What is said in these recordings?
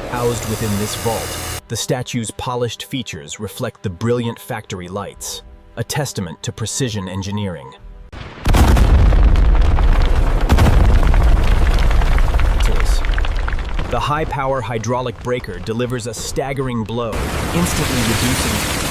Housed within this vault, the statue's polished features reflect the brilliant factory lights, a testament to precision engineering. The high-power hydraulic breaker delivers a staggering blow, instantly reducing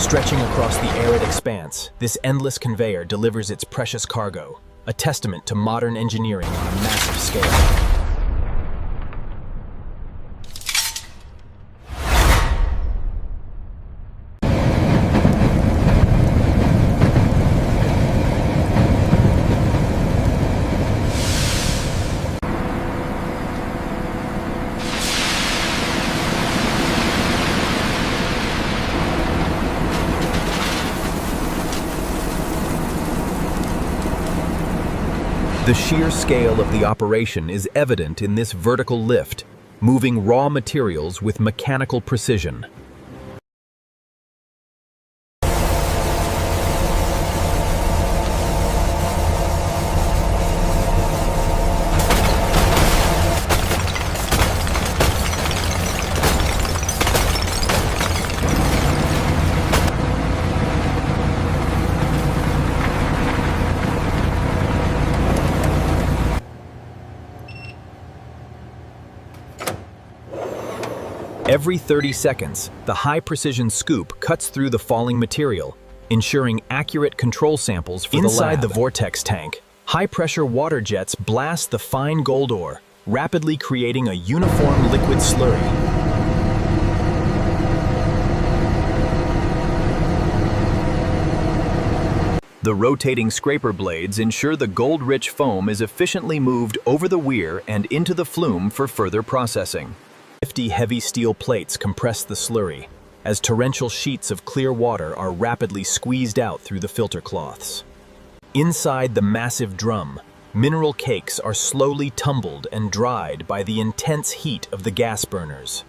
Stretching across the arid expanse, this endless conveyor delivers its precious cargo, a testament to modern engineering on a massive scale. The sheer scale of the operation is evident in this vertical lift, moving raw materials with mechanical precision. Every 30 seconds, the high-precision scoop cuts through the falling material, ensuring accurate control samples for the lab. Inside the vortex tank, high-pressure water jets blast the fine gold ore, rapidly creating a uniform liquid slurry. The rotating scraper blades ensure the gold-rich foam is efficiently moved over the weir and into the flume for further processing. 50 heavy steel plates compress the slurry, as torrential sheets of clear water are rapidly squeezed out through the filter cloths. Inside the massive drum, mineral cakes are slowly tumbled and dried by the intense heat of the gas burners.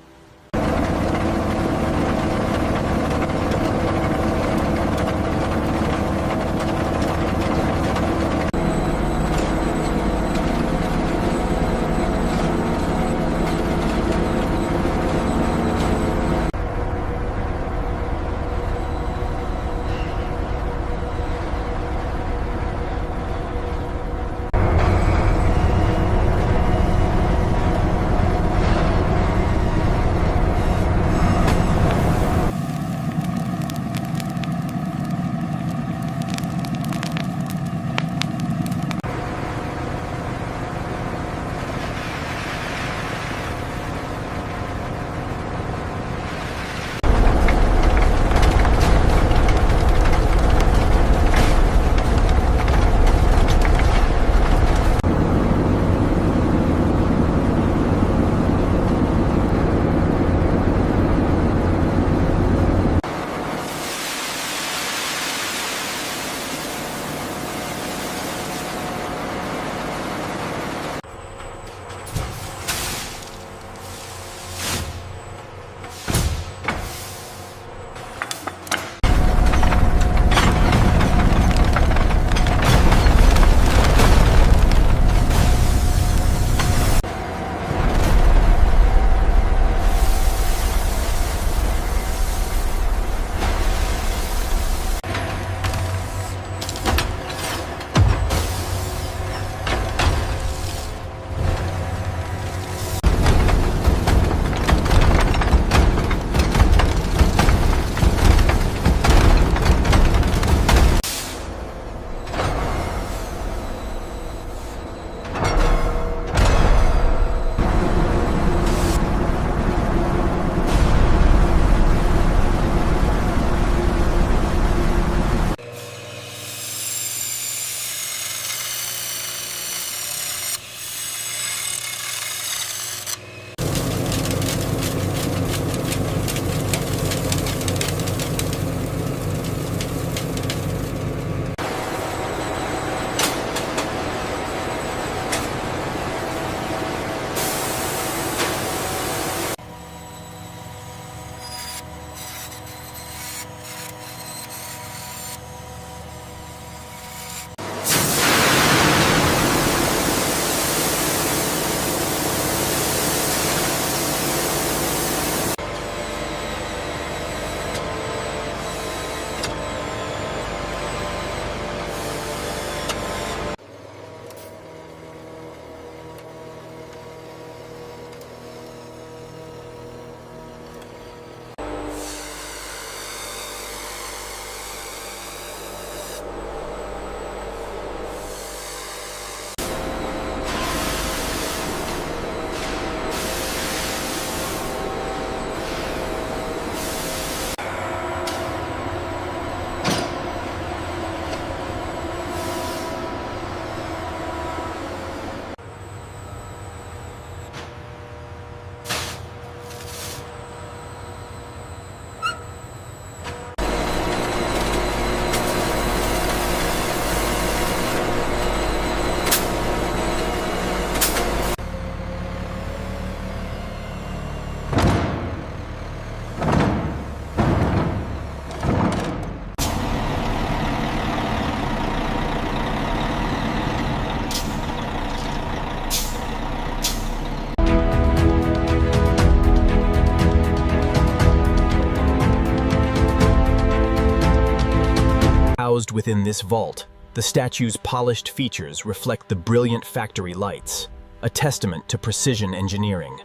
within this vault, the statue's polished features reflect the brilliant factory lights, a testament to precision engineering.